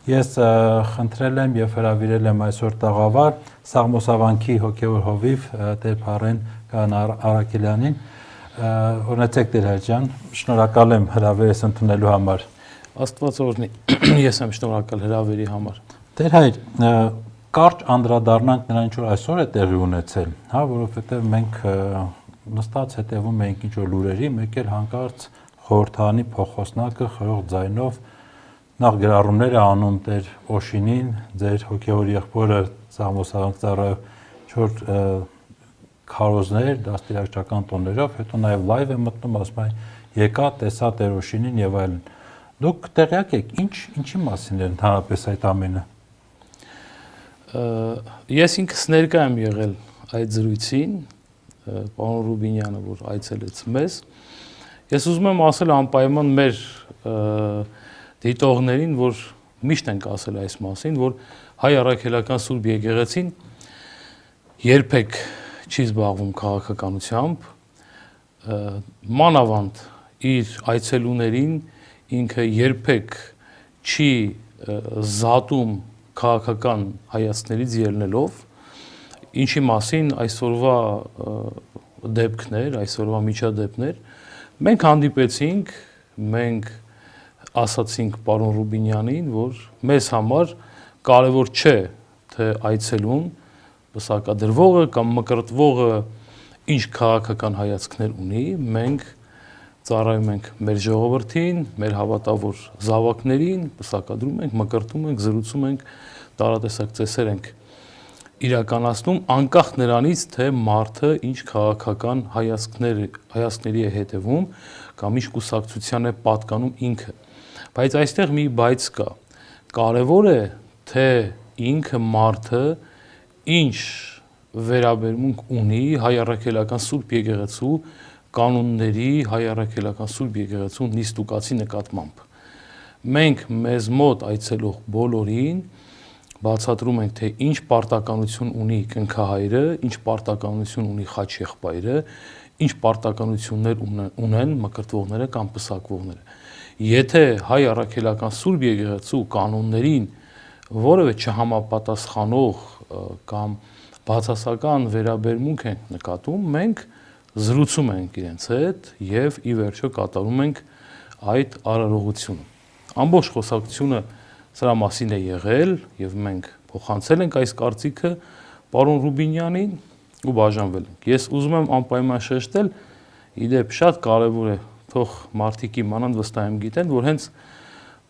Ես խնդրել եմ եւ հրավիրել եմ այսօր տաղավար Սաղմոսավանքի հոգեոր հովիվ Տեր Փարեն Կահան Արաքելյանին։ Օրհնեցեք Տեր Հայր ջան, շնորհակալ եմ հրավերս ընդունելու համար։ Աստված օրհնի, ես եմ շնորհակալ հրավերի համար։ Տեր Հայր, կարճ անդրադառնանք նրան, ինչ որ այսօր է տեղի ունեցել, հա, որովհետեւ մենք նստած հետևում ենք ինչ որ լուրերի, մեկ էլ հանկարծ խորհրդանի փոխոսնակը խրող ձայնով նախ գրառումները անում Տեր Օշինին, ձեր հոգեոր եղբորը Սաղմոսավանք ծառայող 4 քարոզներ, դաստիարակչական տոներով, հետո նաև լայվ է մտնում, ասում է եկա, տեսա Տեր Օշինին եւ այլն։ Դուք տեղյակ եք, ինչի մասին է ընդհանրապես այդ ամենը։ Ես ինքս ներկա եմ եղել այդ զրույցին, պարոն Ռուբինյանը, որ այցելեց մեզ։ Ես ուզում եմ ասել անպայման մեր դիտողներին, որ միշտ ենք ասել այս մասին, որ հայ առաքելական Սուրբ եկեղեցին երբեք չի զբաղվում քաղաքականությամբ, մանավանդ իր այցելուներին ինքը երբեք չի զատում քաղաքական հայացքներից ելնելով, ինչի մասին այսօրվա դեպքներ, այսօրվա միջադեպքներ, մենք հանդիպեցինք, մենք ասացինք պարոն Ռուբինյանին, որ մեզ համար կարևոր չէ, թե այցելուն պսակադրվողը կամ մկրտվողը ինչ քաղաքական հայացքներ ունի, մենք ծառայում ենք մեր ժողովրդին, մեր հավատավոր զավակներին, պսակադրում ենք, մկրտում ենք, զրուցում ենք, տարատեսակ ծեսեր ենք իրականացնում, անկախ նրանից, թե մարդը ինչ քաղաքական հայացքների է հետևում կամ ինչ կուսակցության է պատկանում ինքը։ Բայց այստեղ մի բայց կա։ Կարևոր է, թե ինքը մարդը ինչ վերաբերմունք ունի հայ առաքելական Սուրբ եկեղեցու կանոնների, հայ առաքելական Սուրբ եկեղեցու նիստուկացի նկատմամբ։ Մենք մեզ մոտ այցելող բոլորին բացատրում ենք, թե ինչ պարտականություն ունի կնքահայրը, ինչ պարտականություն ունի խաչեղբայրը, ինչ պարտականություններ ունեն մկրտվողները կամ պսակվողները։ Եթե հայ առաքելական Սուրբ եկեղեցու կանոններին որևէ չհամապատասխանող կամ բացասական վերաբերմունք ենք նկատում, մենք զրուցում ենք իրենց հետ եւ ի վերջո կատարում ենք այդ արարողությունը։ Ամբողջ խոսակցությունը սրա մասին է եղել եւ մենք փոխանցել ենք այս կարծիքը պարոն Ռուբինյանին ու բաժանվել ենք։ Ես ուզում եմ անպայման շեշտել, իդեպ շատ կարեւոր է, թող մարդիկ իմանան, վստահ եմ գիտեն, որ հենց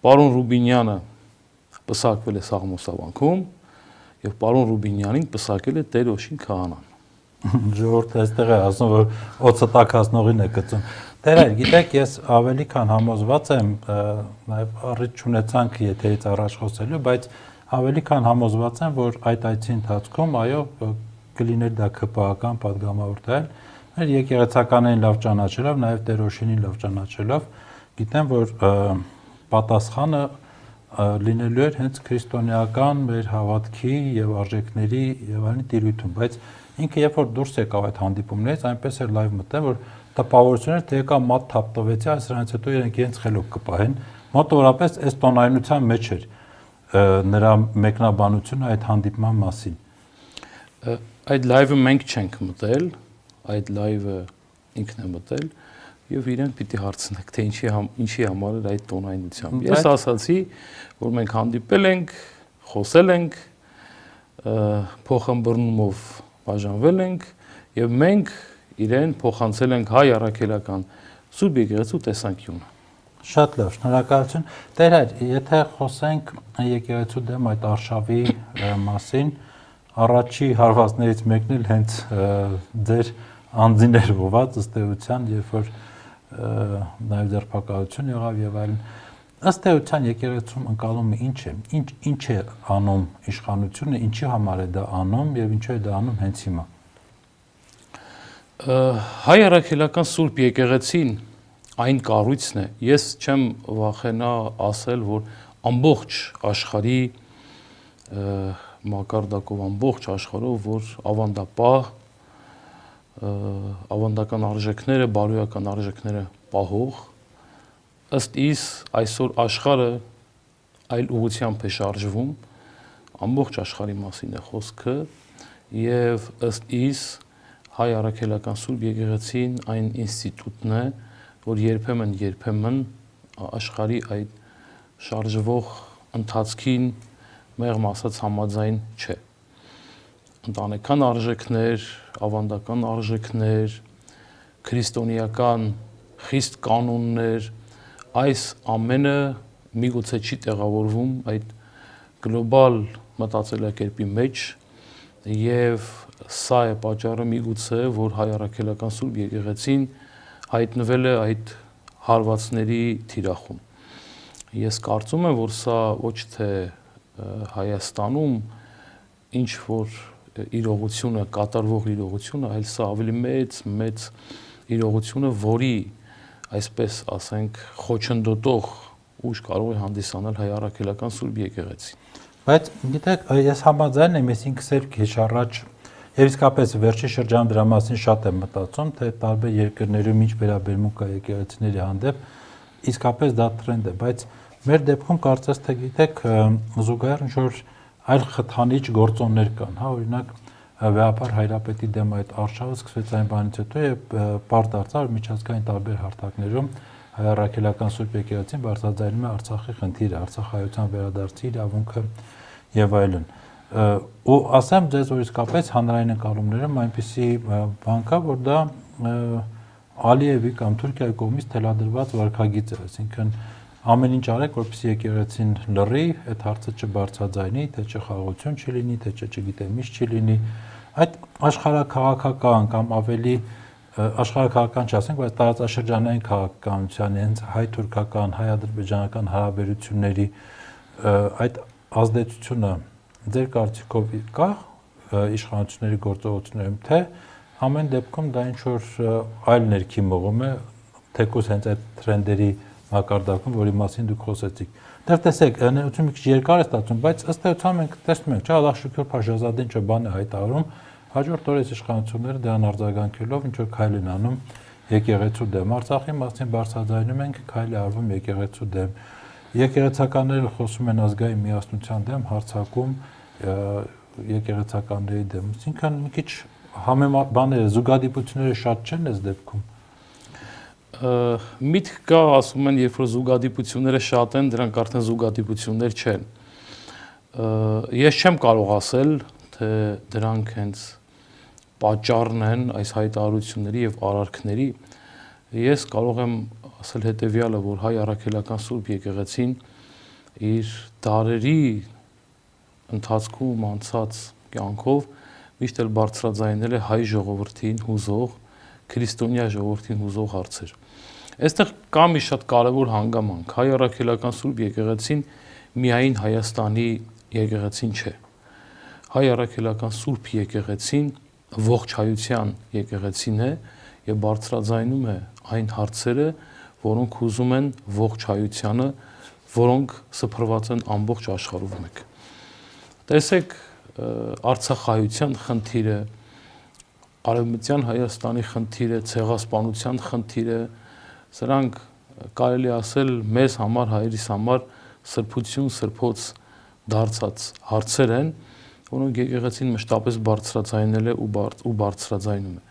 պարոն Ռուբինյանը պսակվել է Սաղմոսավանքում եւ պարոն Ռուբինյանին պսակել է Տեր Օշին քահանան։ Ժողովուրդը այստեղ է ասում, որ օծը տակ հասնողին է գծում։ Տեր Հայր, գիտեք, ես ավելի քան համոզված եմ, նաև առիթ չունեցանք եթերից առաջ խոսելու, բայց ավելի քան համոզված եմ, որ այդ այցի ընթացքում, այո, կլիներ դա ԿՊԱ-ական պատգամավորել, մեր եկեղեցականներին լավ ճանաչելով, նաև Տեր Օշինին լավ ճանաչելով, գիտեմ, որ պատասխանը լինելու էր հենց քրիստոնեական մեր հավատքի եւ արժեքների եւ այլն տիրույթում, բայց ինքը երբ որ դուրս եկավ այդ հանդիպումներից, այնպես էր լայվ մտել, որ տպավորություններ թե եկա մատ թափ տվեցի, այսրանից հետո իրենք իրենց խելոք կպահեն, մոտավորապես այս տոնայնության մեջ էր նրա մեկնաբանությունը այդ հանդիպման մասին։ Այդ լայվը մենք չենք մտել, այդ լայվը ինքն է մտել եւ իրեն պիտի հարցնեք, թե ինչի համար էր այդ տոնայնությամբ։ Ես ասացի, որ մենք հանդիպել ենք, խոսել ենք, փոխըմբռնումով բաժանվել ենք եւ մենք իրեն փոխանցել ենք հայ առաքելական Սուրբ եկեղեցու տեսանկյունը։ Շատ լավ, շնորհակալություն։ Տեր Հայր, եթե խոսենք եկեղեցու դեմ այդ արշավի մասին, առաջի հարվածներից մեկն էլ հենց ձեր անձին էր ուղղված ըստ էության, երբ որ նաև ձերբակալություն եղավ եւ այլն։ Ըստ էության եկեղեցում ընկալումը ինչ է անում իշխանությունը, ինչի համար է դա անում եւ ինչու է դա անում հենց հիմա։ Հայ առաքելական Սուրբ եկեղեցին այն կառույցն է, ես չեմ վախենա ասել, որ ամբողջ աշխարհի մակարդակով, ամբողջ աշխարհով, որ ավանդապահ, ավանդական արժեքները, բարոյական արժեքները պահող, ըստ իս այսօր աշխարհը այլ ուղղությամբ է շարժվում, ամբողջ աշխարհի մասին է խոսքը, եւ ըստ իս հայ առաքելական Սուրբ Եկեղեցին այն ինստիտուտն է, որ երբեմն աշխարհի այդ շարժվող ընթացքին մեղմ ասած համաձայն չէ։ Ընտանեկան արժեքներ, ավանդական արժեքներ, քրիստոնեական խիստ կանոններ, այս ամենը միգուցե չի տեղավորվում այդ գլոբալ մտածելակերպի մեջ, եւ սա է պատճառը միգուցե, որ հայ առաքելական Սուրբ Եկեղեցին հայտնվել է այդ հարվածների թիրախում։ Ես կարծում եմ, որ սա ոչ թե Հայաստանում ինչ որ իրողությունը, կատարվող իրողությունը, այլ սա ավելի մեծ իրողությունը, որի, այսպես ասենք, խոչընդոտող ուժ կարող է հանդիսանալ հայ առաքելական Սուրբ Եկեղեցին։ Բայց գիտեք, ես համաձայն եմ, ես ինքս էլ քիչ առաջ եւ իսկապես վերջի շրջանում դրա մասին շատ եմ մտածում, թե տարբեր երկրներում ինչ վերաբերմունք կա եկեղեցիների հանդեպ, իսկապես դա տրենդ է, բայց մեր դեպքում կարծես թե գիտեք, զուգահեռ ինչ-որ այլ խթանիչ գործոններ կան, հա, օրինակ վեհապար Հայրապետի դեմ այդ արշավը սկսվեց այն բանից հետո եւ պարզ դարձավ, որ միջազգային տարբեր հարթակներում հայ առաքելական Սուրբ Եկեղեցին բարձրաձայնում է Արցախի խնդիրը, Արցախայության վերադարձի իրավունքը եւ այլն։ Ու ասեմ ձեզ, որ իսկապես հանրային ընկալումներում այնպիսի բան կա, որ դա Ալիևի կամ Թուրքիայի կողմից թելադրված վարքագիծ է, այսինքն ամեն ինչ արեք, որպեսզի եկեղեցին լռի, այդ հարցը չբարձրաձայնի, թե չխաղաղություն չլինի, թե չգիտեմ ինչ չլինի, այդ աշխարհաքաղաքական կամ ավելի աշխարհաքաղաքական չասենք, բայց տարածաշրջանային քաղաքականության, հենց հայ-թուրքական, հայ-ադրբեջանական հարաբերությունների այդ ազդեցությունը ձեր կարծիքով կա իշխանությունների գործողություններում, թե ամեն դեպքում դա ինչ որ այլ ներքի մղում է, թեկուզ հենց այդ տրենդերի մակարդակում, որի մասին դուք խոսեցիք։ Դեռ տեսեք, ներողություն մի քիչ երկար է ստացվում, բայց ըստ էության մենք տեսնում ենք, չէ՞, Ալլահ շուքր Փաշազադեն ինչ բան է հայտարարում, հաջորդ օրը իշխանությունները դրան արձագանքելով ինչ որ քայլ են անում եկեղեցու դեմ։ Արցախի մասին բարձրաձայնում ենք, քայլ է արվում եկեղեցու դեմ։ Եկեղեցականները խոսում են ազգային միասնության դեմ, հարձակում եկեղեցականների դեմ։ Այսինքն մի քիչ բաները, զուգադիպությունները շատ չեն այս դեպքում։ Միտք կա, ասում են, երբ որ զուգադիպությունները շատ են, դրանք արդեն զուգադիպություններ չեն։ Ես չեմ կարող ասել, թե դրանք հենց պատճառն են այս հայտարարությունների եւ արարքների։ Ես կարող եմ ասել հետեւյալը, որ հայ առաքելական Սուրբ Եկեղեցին իր դարերի ընթացքում անցած կյանքով միշտ էլ բարձրաձայնել է հայ ժողովրդին հուզող, քրիստոնյա ժողովրդին հուզող հարցեր։ Այստեղ կա մի շատ կարևոր հանգամանք։ Հայ առաքելական Սուրբ Եկեղեցին միայն Հայաստանի եկեղեցին չէ։ Հայ առաքելական Սուրբ Եկեղեցին ողջ հայության եկեղեցին է եւ բարձրաձայնում է այն հարցերը, որոնք հուզում են ողջ հայությանը, որոնք սփռված են ամբողջ աշխարհով մեկ։ Տեսեք, Արցախահայության խնդիրը, Արևմտյան Հայաստանի խնդիրը, ցեղասպանության խնդիրը, սրանք կարելի ասել մեզ համար, հայերիս համար սրբություն, սրբոց դարձած հարցեր են, որոնք եկեղեցին մշտապես բարձրաձայնել է ու բարձրաձայնում է։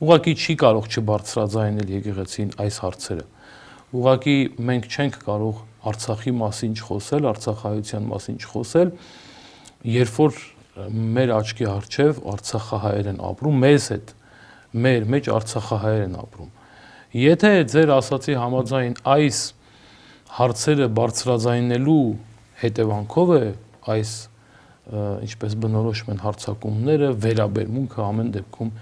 Ուղղակի չի կարող չբարձրաձայնել եկեղեցին այս հարցերը։ Ուղղակի մենք չենք կարող Արցախի մասին չխոսել, Արցախահայության մասին չխոսել, երբ որ մեր աչքի առջև արցախահայեր են ապրում, մեզ հետ, մեր մեջ արցախահայեր են ապրում։ Եթե ձեր ասացի համաձայն այս հարցերը բարձրաձայնելու հետևանքով է այս ինչպես բնորոշում են հարձակումները, վերաբերմունքը ամեն դեպքում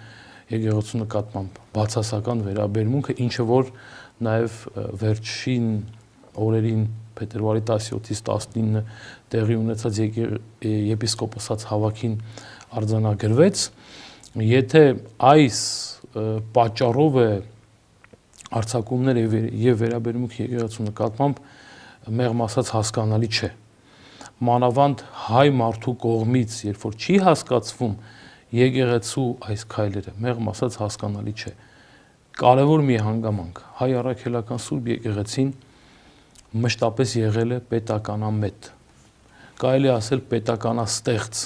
եկեղեցու նկատմամբ բացասական վերաբերմունքը, ինչը որ նաև վերջին օրերին փետրվարի 17-ից 19 տեղի ունեցած եպիսկոպոսաց հավաքին արձանագրվեց, եթե այս պատճառով է արձակումները եւ վերաբերմունք եկեղեցու նկատմամբ մեղմ ասած հասկանալի չէ։ Մանավանդ հայ մարդու կողմից, երբ որ չի հասկացվում եկեղեցու այս քայլերը, մեղմ ասած հասկանալի չէ։ Կարևոր մի հանգամանք, հայ առաքելական Սուրբ Եկեղեցին մշտապես եղել է պետականամետ, կարելի ասել պետականաստեղծ։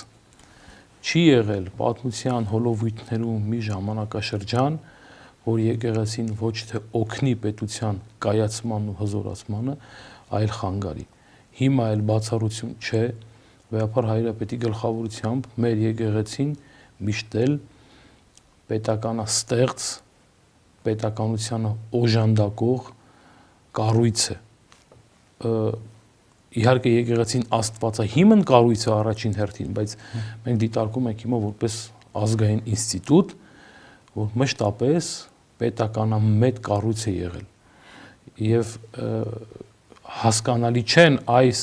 Չի եղել պատմության հոլովույթներում մի ժամանակաշրջան, որ եկեղեցին ոչ թե օգնի պետության կայացման ու հզորացմանը, այլ խանգարի։ Հիմա էլ բացառություն չէ, վեհապար հայրապետի գլխավորությամբ մեր եկեղեցին միշտ էլ պետականաստեղծ, պետականությանը օժանդակող կառույց է։ Իհարկե եկեղեցին աստվածահիմն կառույց է առաջին հերթին, բայց մենք դիտարկում ենք հիմա որպես ազգային ինստիտուտ, որ մշտապես պետականամետ կառույց է եղել։ Եվ հասկանալի չեն այս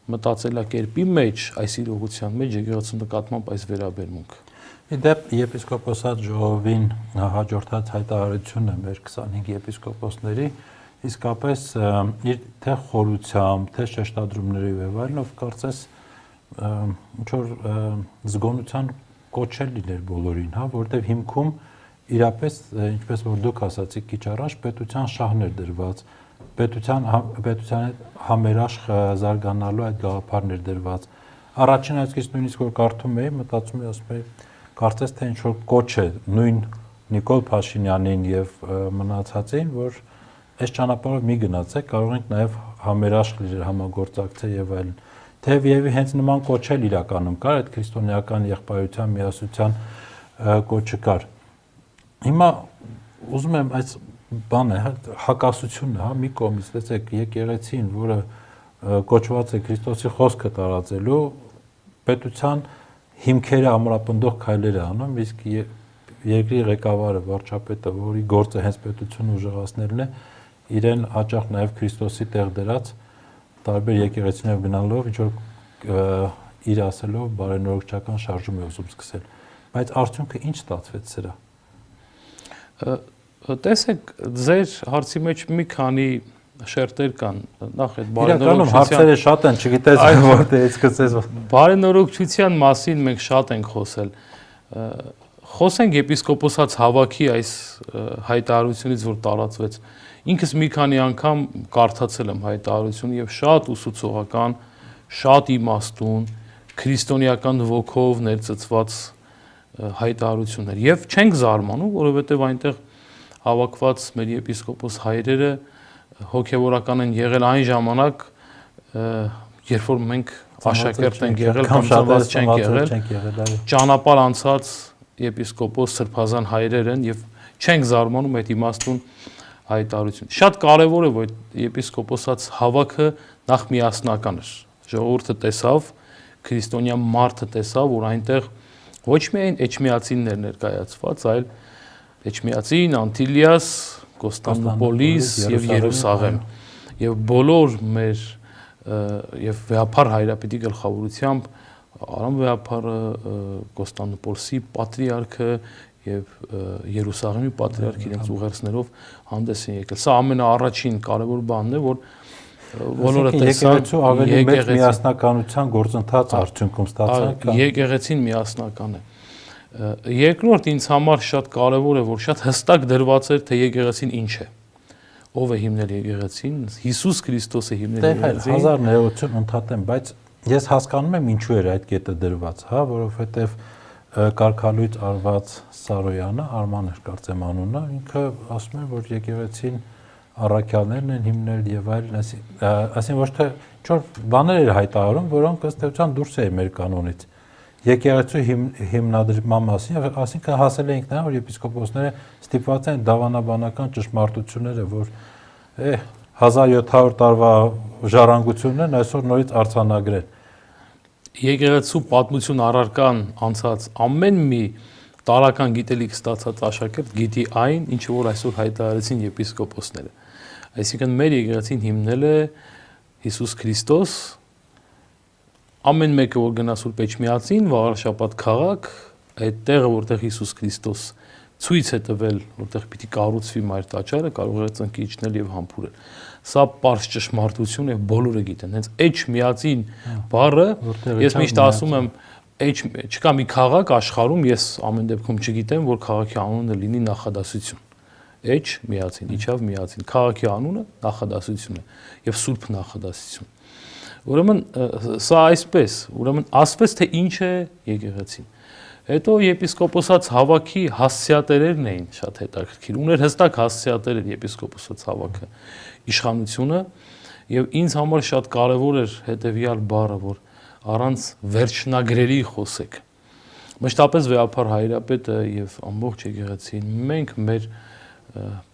մտածելակերպի մեջ, այս իրողության մեջ եկեղեցու նկատմամբ այս վերաբերմունքը։ Իդեպ եպիսկոպոսատ ժողովին հաջորդած հայտարարությունը մեր 25 եպիսկոպոսների իսկապես իր թե խորությամբ, թե շեշտադրումների եւ այլնով կարծես ինչ որ զգոնության կոչել լիներ բոլորին, հա, որտեղ հիմքում իրապես ինչպես որ դուք ասացիք քիչ առաջ պետության շահներ դրված, պետության հետ համերաշխ զարգանալու այդ գաղափարներ դրված։ Առաջին այսքից նույնիսկ որ կարդում էի, մտածում էի, ասում էի, կարծես թե ինչ որ կոչ է նույն Նիկոլ Փաշինյանին եւ մնացածին, որ այս ճանապարհով մի գնացեք, կարող ենք նաև համերաշխ լինել, համագործակցել եւ այլն։ Թեև եւի հենց նման կոչել իրականում կար, այդ քրիստոնեական եղբայրության միասնության կոչը կար։ Հիմա ուզում եմ այս բանը, հակասությունը, հա, մի կողմից տեսեք եկեղեցին, որը կոչված է Քրիստոսի խոսքը տարածելու, պետության հիմքերը ամրապնդող քայլեր է անում, իսկ երկրի ղեկավարը, վարչապետը, որի գործը հենց պետությունը ուժեղացնելն է, իրեն հաճախ նաև Քրիստոսի տեղ դրած տարբեր եկեղեցիներով գնալով ինչ որ իր ասելով բարենորոգչական շարժում է ուզում սկսել, բայց արդյունքը ինչ ստացվեց սրա։ Տեսեք, ձեր հարցի մեջ մի քանի շերտեր կան, նախ այդ բարենորոգչության հարցերը շատ են, չգիտես որտեղից սկսես։ Բարենորոգչության մասին մենք շատ ենք խոսել։ Խոսենք եպիսկոպոսած հավաքի այս հայտարարությունից, որ տարածվեց։ Ինքս մի քանի անգամ կարդացել եմ հայտարարությունը եւ շատ ուսուցողական, շատ իմաստուն, քրիստոնեական ոգով ներծծված հայտարարություններ։ Եվ չենք զարմանում, որովհետեւ այնտեղ հավաքված մեր եպիսկոպոս հայրերը հոգեվորական են եղել այն ժամանակ, երբ որ մենք աշակերտ ենք եղել կամ ծնված չենք եղել, ճանապարհ անցած եպիսկոպոս սրբազան հայրեր են եւ չենք զարմանում այդ իմաստուն հայտարարություն։ Շատ կարեւոր է, որ եպիսկոպոսած հավաքը նախ միասնական էր։ Ժողովուրդը տեսավ, քրիստոնյա մարդը տեսավ, որ այնտեղ ոչ միայն էջմիածիններ ներկայացված, այլ էջմիածին, Անտիլիաս, Կոստանդնուպոլիս եւ Երուսաղեմ եւ բոլոր մեր եւ վեհապար հայրապետի գլխավորությամբ Արամ վեհապարը, Կոստանդնուպոլսի պատրիարքը եւ Երուսաղեմի պատրիարքը իրենց ուղերձներով հանդես են եկել։ Սա ամենաառաջին կարևոր բանն է, որ բոլորը տեսան ավելի մեծ միասնականության գործընթաց արդյունքում ստացանք։ Եկեղեցին միասնական է։ Երկրորդ ինձ համար շատ կարևոր է, որ շատ հստակ դրված էր, թե եկեղեցին ինչ է։ Ով է հիմնել եկեղեցին, Հիսուս Քրիստոս է հիմնել եկեղեցին։ 1000 ընդհատեմ, բայց ես հասկանում եմ ինչու էր այդ կետը դրված, հա, որովհետև Կարգալույծ Արված Սարոյանը, Արման էր կարծեմ անունը, ինքը ասում է, որ եկեղեցին առաքյալներն են հիմնել եւ այլն, այսինքն ոչ թե ինչ-որ բաներ էր հայտարարում, որոնք ըստ էության դուրս էին մեր կանոնից։ Եկեղեցու հիմնադրման մասին, այսինքն հասել էինք նա, որ եպիսկոպոսները ստիպված են դավանաբանական ճշմարտությունները, որ 1700 տարվա ժառանգությունն այսօր նորից արձանագրել։ Եկեղեցու պատմություն առարկան անցած ամեն մի տարական գիտելիք ստացած աշակերտ գիտի այն, ինչը որ այսօր հայտարարեցին եպիսկոպոսները։ Այսինքն մեր եկեղեցին հիմնել է Հիսուս Քրիստոս, ամեն մեկը որ գնա Սուրբ Էջմիածին, Վաղարշաբաթ քաղաք, այդ տեղը որտեղ Հիսուս Քրիստոս ցույց է տվել, որտեղ պիտի կառուցվի Մայր տաճարը, կարող է ծնկի իջնել եւ համբուրել։ Սա պարզ ճշմարտություն է, բոլորը գիտեն։ Հենց Էջմիածին բառը ես միշտ ասում եմ, չկա մի քաղաք աշխարհում, ես ամեն դեպքում չգիտեմ, որ քաղաքի անունը լինի նախադասություն։ Էջմիածին, իջավ միածին։ Քաղաքի անունը նախադասություն է եւ սուրբ նախադասություն։ Ուրեմն սա այսպես, ուրեմն ասպես թե ինչ է եկեղեցին։ Հետո եպիսկոպոսած հավաքի հասցեատերերն էին շատ հետաքրքիր։ Ուներ հստակ հասցեատեր էր եպիսկոպոսած հավաքը իշխանությունը, եւ ինձ համար շատ կարեւոր էր հետեւյալ բառը, որ առանց վերջնագրերի խոսեք։ Մշտապես վեհապար հայրապետը եւ ամբողջ եկեղեցին մենք մեր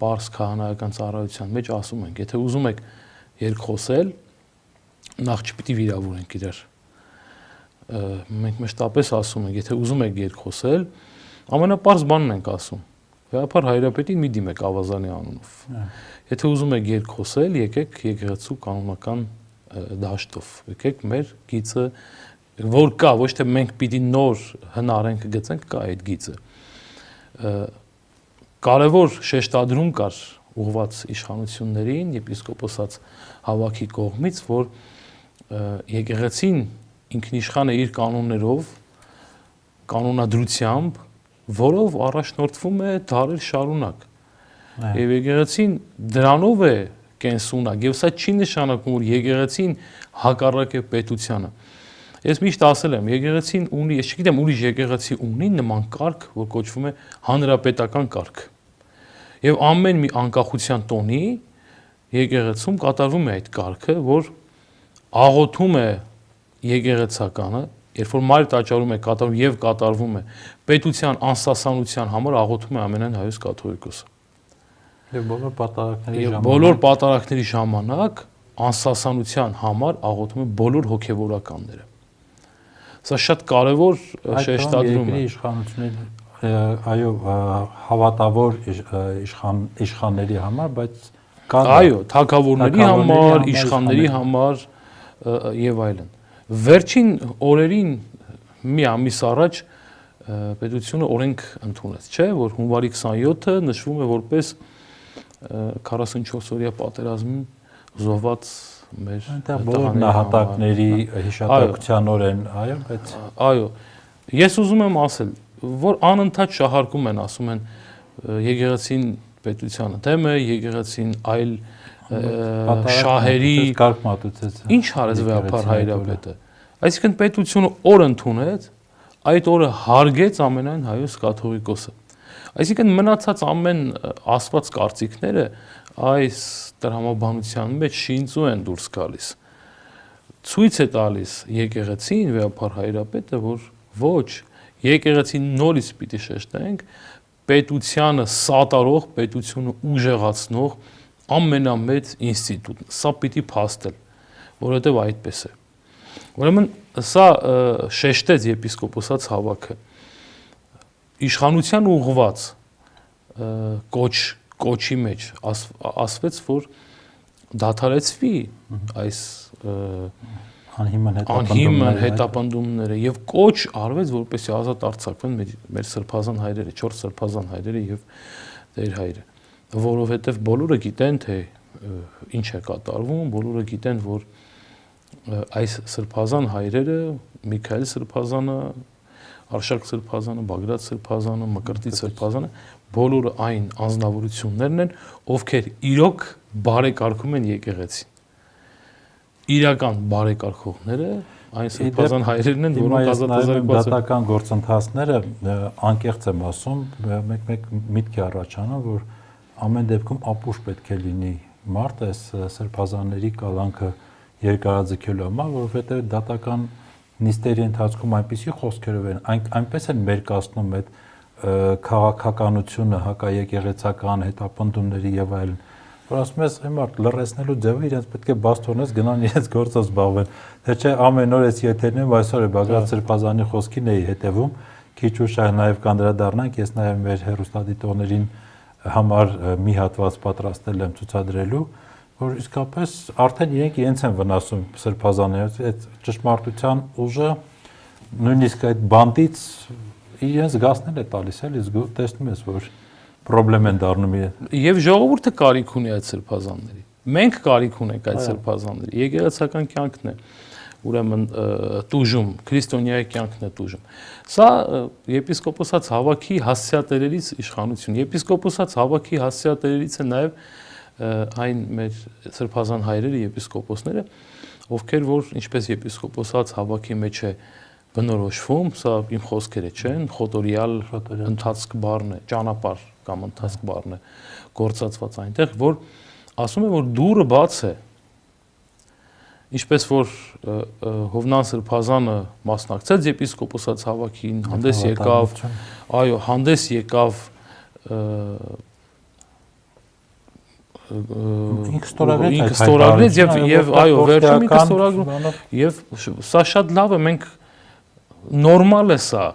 պարս քահանայական ծառայության մեջ ասում ենք, եթե ուզում եք երկխոսել, նախ չպիտի վիրավորենք իրար։ Մենք մշտապես ասում ենք, եթե ուզում եք երկխոսել, ամենապարզ բանն ենք ասում։ Վեհապար հայրապետին մի դիմեք ավազանի անունով։ Եթե ուզում եք երկխոսել, եկեք եկեղեցու կանոնական դաշտով, եկեք մեր գիծը, որ կա, ոչ թե մենք պիտի նոր հնարենք գծենք, կա այդ գիծը։ Կարևոր շեշտադրում կար ուղված իշխանություններին, եպիսկոպոսած հավաքի կողմից, որ եկեղեցին ինքնիշխան է իր կանոններով, կանոնադրությամբ, որով առաջնորդվում է դարեր շարունակ։ Եվ եկեղեցին դրանով է կենսունակ, եւ սա չի նշանակում, որ եկեղեցին հակառակ է պետությանը։ Ես միշտ ասել եմ, եկեղեցին ունի, ես չգիտեմ ուրիշ եկեղեցի ունի նման կարգ, որ կոչվում է հանրապետական կարգ։ Եվ ամեն մի անկախության տոնի եկեղեցում կատարվում է այդ կարգը, որ աղոթում է եկեղեցականը, երբ որ մայր տաճարում է կատարվում եւ կատարվում է պետության անսասանության համար աղոթում է ամենայն հայոց կաթողիկոսը։ Եվ բոլոր պատարակների ժամանակ անսասանության համար աղոթում է բոլոր հոգեվորականները։ Սա շատ կարևոր շեշտադրում է։ Իշխանությունների այո, հավատավոր իշխանների համար, բայց այո, թագավորների համար, իշխանների համար եւ այլն։ Վերջին օրերին մի ամիս առաջ պետությունը օրենք ընդունեց, չէ՞, որ հունվարի 27-ը նշվում է որպես 44-օրյա պատերազմին զոհված մեր բոլոր նահատակների հիշատակության օրեն, այո, բայց այո, ես ուզում եմ ասել, որ անընդհատ շահարկում են, ասում են եկեղեցին պետությանը դեմ է, եկեղեցին այլ շահերի կարգ մատուցեց։ Ինչ արեց վեհապար հայրապետը։ Այսինքն պետությունը օր ընդունեց, այդ օրը հարգեց ամենայն հայոց կաթողիկոսը։ Այսինքն մնացած ամեն ասված կարծիքները այս տրամաբանության մեջ շինծու են դուրս գալիս։ Ցույց է տալիս եկեղեցին, վեհապար հայրապետը, որ ոչ, եկեղեցին նորից պիտի շեշտենք, պետությանը սատարող, պետությունը ուժեղացնող ամենամեծ ինստիտուտն։ Սա պիտի փաստել, որովհետև այդպես է։ Ուրեմն սա շեշտեց եպիսկոպոսած հավաքը։ Իշխանության ուղղված կոչի մեջ ասվեց, որ դադարեցվի այս անհիմն հետապնդումները եւ կոչ արվեց, որպեսզի ազատ արձակվեն մեր սրբազան հայրերը, 4 սրբազան հայրերը եւ Տեր հայրը, որովհետեւ բոլորը գիտեն, թե ինչ է կատարվում, բոլորը գիտեն, որ այս սրբազան հայրերը, Միքայել սրբազանը, Արշակ սրբազանը, Բագրատ սրբազանը, Մկրտիչ սրբազանը, բոլորը այն անձնավորություններն են, ովքեր իրոք բարեկարգում են եկեղեցին։ Իրական բարեկարգողները այն սրբազան հայրերն են, որոնք ազատազրկված են։ Դատական գործընթացները անկեղծ եմ ասում, մեկ միտք է առաջանում, որ ամեն դեպքում ապուշ պետք է լինի մարդ այս սրբազանների կալանքը երկարաձգելու համար, որովհետև դատական նիստերի ընթացքում այնպիսի խոսքերով են, այնպես են մերկացնում այդ քաղաքականությունը, հակաեկեղեցական հետապնդումների եւ այլն, որ ասում ես, այմարդ լռեցնելու ձևը իրենց պետք է բաց թողնես, գնան իրենց գործով զբաղվեն։ Թե չէ ամեն օր էս եթերներում այսօր է Բագրատ Սրբազանի խոսքին էի հետևում, քիչ ուշ նաև կանդրադառնանք, ես նաև մեր հեռուստադիտողներին համար մի հատված պատրաստել եմ ցուցադրելու, որ իսկապես արդեն իրենց են վնասում սրբազանները, այդ ճշմարտության ուժը նույնիսկ այդ բանդից իրենց գասնել է տալիս, էլի տեսնում ես, որ պրոբլեմ են դառնում իրեն։ Եվ ժողովուրդը կարիք ունի այդ սրբազանների։ Մենք կարիք ունենք այդ սրբազանների։ Եկեղեցական կյանքն է ուրեմն տուժում, քրիստոնյայի կյանքն է տուժում։ Սա եպիսկոպոսած հավաքի հասցեատերերից իշխանություն։ Եպիսկոպոսած հավաքի հասցեատերերից է նաև այն մեր սրբազան հայրերը, եպիսկոպոսները, ովքեր որ ինչպես եպիսկոպոսած հավաքի մեջ է բնորոշվում, սա իմ խոսքերը չեն, խոտորիալ ընթացք բառն է, ճանապարհ կամ ընթացք բառն է գործածված այնտեղ, որ ասում է, որ դուռը բաց է։ Ինչպես որ Հովնան Սրբազանը մասնակցեց եպիսկոպոսած հավաքին, հանդես եկավ, այո, հանդես եկավ ինքը ստորագրեց եւ այո, վերջում ինքը ստորագրում եւ սա շատ լավ է, մենք նորմալ է սա,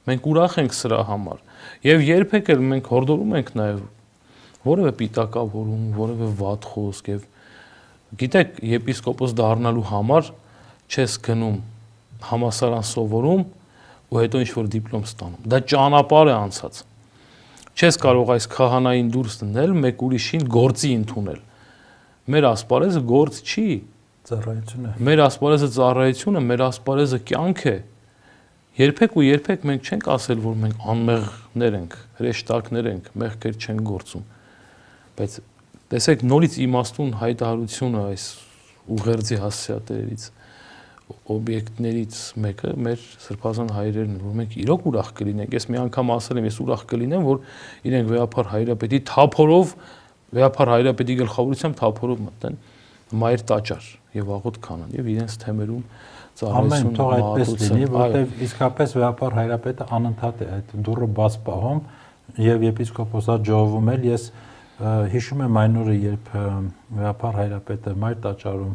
մենք ուրախ ենք սրա համար եւ երբեք էլ մենք հորդորում ենք նաեւ որևէ պիտակավորում, որևէ վատ խոսք եւ գիտեք, եպիսկոպոս դառնալու համար չես գնում համասարան սովորում ու հետո ինչ որ դիպլոմ ստանում։ Դա ճանապարհ է անցած։ Չես կարող այս քահանային դուրս դնել, մեկ ուրիշին գործի ընդունել։ Մեր ասպարեզը գործ չի, ծառայություն է։ Մեր ասպարեզը ծառայություն է, մեր ասպարեզը կյանք է։ Երբեք ու երբեք մենք չենք ասել, որ մենք անմեղներ ենք, հրեշտակներ ենք, մեղքեր չենք գործում։ Բայց տեսեք նորից իմաստուն հայտարարությունը այս ուղերձի հասցեատերերից օբյեկտներից մեկը մեր սրբազան հայրերն են, որ մենք իրոք ուրախ կլինենք։ Ես մի անգամ ասել եմ, ես ուրախ կլինեմ, որ իրենք վեհափառ հայրապետի թափորով, վեհափառ հայրապետի գլխավորությամբ թափորով մտնեն մայր տաճար եւ աղոտ քանան եւ իրենց թեմերում ծառայություն թող այդպես լինի, որտեղ իսկապես վեհափառ հայրապետը անընդհատ է այդ դուռը բաց պահում եւ եպիսկոպոսատ ժողովում էլ ես հիշում եմ այն օրը, երբ վեհափառ հայրապետը մայր տաճարում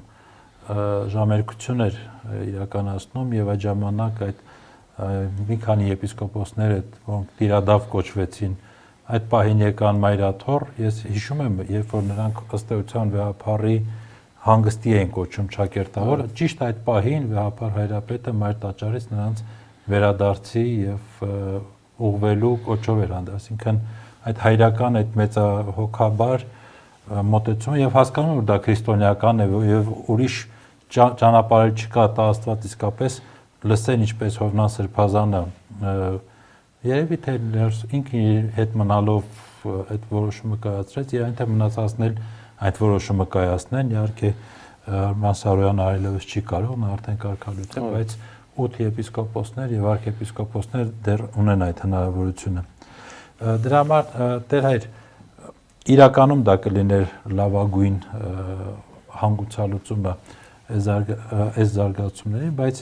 ժամերկություն էր իրականացնում եւ այդ ժամանակ այդ մի քանի եպիսկոպոսներ որոնք տիրադավ կոչվեցին այդ պահին եկան մայրաթոռ ես հիշում եմ երբ որ նրանք ըստ էության վեհափառի հանգստի էին կոչում ճակերտավոր ճիշտ այդ պահին վեհափառ հայրապետը մայր տաճարից նրանց վերադարձի եւ ուղղվելու կոչով էր հանդես այսինքն այդ հայրական այդ մեծահոգաբար մոտեցումը եւ հասկանում եմ որ դա քրիստոնեական է եւ ուրիշ ճանապարհ չկա տա Աստված իսկապես լսեն ինչպես Հովնան Սրբազանը երևի թե ինքն իր հետ մնալով այդ որոշումը կայացրեց եւ այնտեղ մնացածն էլ այդ որոշումը կայացնեն իհարկե Մանսարոյանը այլևս չի կարող նա արդեն կարգալույց է բայց 8 եպիսկոպոսներ եւ արքեպիսկոպոսներ դեռ ունեն այդ հնարավորությունը դրա համար Տեր հայր իրականում դա կլիներ լավագույն հանգուցալուծումը այս զարգացումների, բայց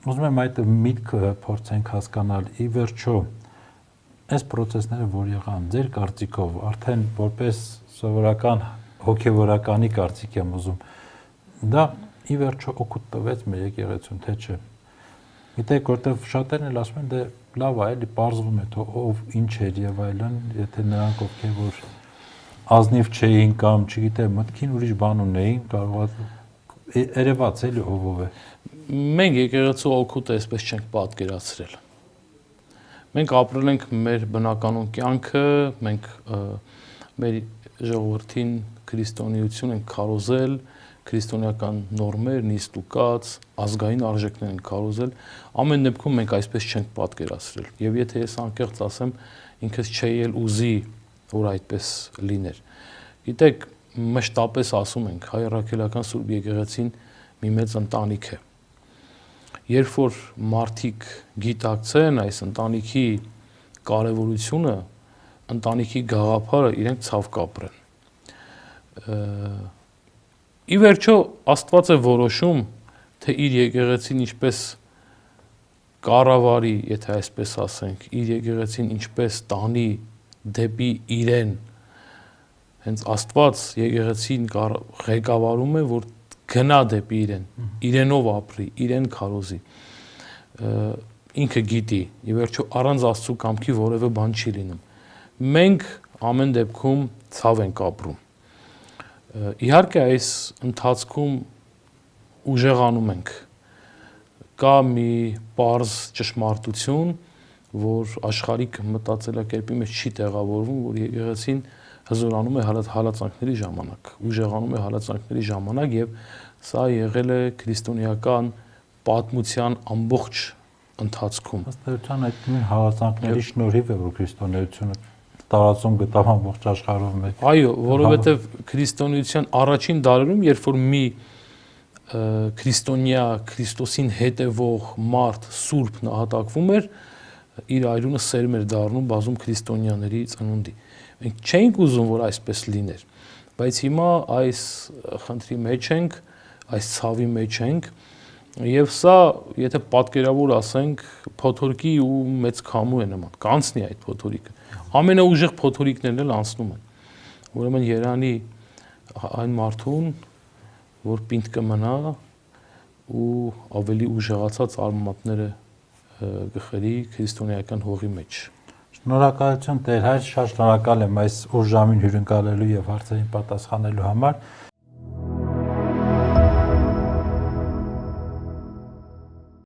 ուզում եմ այդ միտքը փորձենք հասկանալ ի վերջո այս process-ները որ եղան ձեր կարծիքով արդեն որպես սովորական հոգևորականի կարծիք եմ ուզում դա ի վերջո օգուտ տվեց մեր եկեղեցուն թե չէ գիտեք որտեղ շատերն էլ ասում են դե լավ է էլի պարզվում է թե ով ինչ էր եւ այլն եթե նրանք ովքեր որ ազնիվ չէին կամ չգիտեմ մտքին ուրիշ բան ունեին կարող է երևաց էլի ով է մենք եկեղեցու օգուտը այսպես չենք պատկերացրել մենք ապրել ենք մեր բնականon կյանքը մենք մեր ժողովրդին քրիստոնեություն ենք քարոզել քրիստոնեական նորմեր, նիստուկած, ազգային արժեքներ են քարոզել, ամեն դեպքում մենք այսպես չենք պատկերացրել։ Եվ եթե ես անկեղծ ասեմ, ինքս չէի էլ ուզի, որ այդպես լիներ։ Գիտեք, մշտապես ասում ենք, հայ առաքելական Սուրբ եկեղեցին մի մեծ ընտանիք է։ Երբ որ մարդիկ գիտակցեն այս ընտանիքի կարևորությունը, ընտանիքի գաղափարը իրենք ցավ կապրեն։ Ի վերջո Աստված է որոշում, թե իր եկեղեցին ինչպես կառավարի, եթե այսպես ասենք, իր եկեղեցին ինչպես տանի դեպի իրեն։ Հենց Աստված եկեղեցին ղեկավարում է, որ գնա դեպի իրեն, իրենով ապրի, իրեն քարոզի։ Ինքը գիտի, ի վերջո առանց Աստծո կամքի որևէ բան չի լինում։ Մենք ամեն դեպքում ցավ ենք ապրում։ Իհարկե այս ընթացքում ուժեղանում ենք կա մի պարզ ճշմարտություն, որ աշխարհիկ մտածելակերպի մեջ չի տեղավորվում, որ եկեղեցին հզորանում է հալածանքների ժամանակ, ուժեղանում է հալածանքների ժամանակ եւ սա եղել է քրիստոնեական պատմության ամբողջ ընթացքում։ Ըստ էության այդ նույն հալածանքների շնորհիվ է որ քրիստոնեությունը տարածում գտավ ամբողջ աշխարհում մեջ։ Այո, որովհետև քրիստոնեության առաջին դարերում, երբ որ մի քրիստոնյա, Քրիստոսին հետևող մարդ սուրբ նահատակվում էր, իր այրունը սերմ էր դառնում բազում քրիստոնյաների ծնունդի։ Մենք չէինք ուզում, որ այսպես լիներ, բայց հիմա այս խնդրի մեջ ենք, այս ցավի մեջ ենք, եւ սա, եթե պատկերավոր ասենք, փոթորկի ու մեծ քամու է նման, կանցնի այդ փոթորիկը։ Ամենաուժեղ փոթորիկներն էլ անցնում են։ Ուրեմն Երանի այն մարդուն, որ պինդ կմնա ու ավելի ուժեղացած արմատները գխերի քրիստոնեական հողի մեջ։ Շնորհակալություն Տեր հայր, շատ շնորհակալ եմ այս ուժամին հյուրընկալելու եւ հարցերին պատասխանելու համար։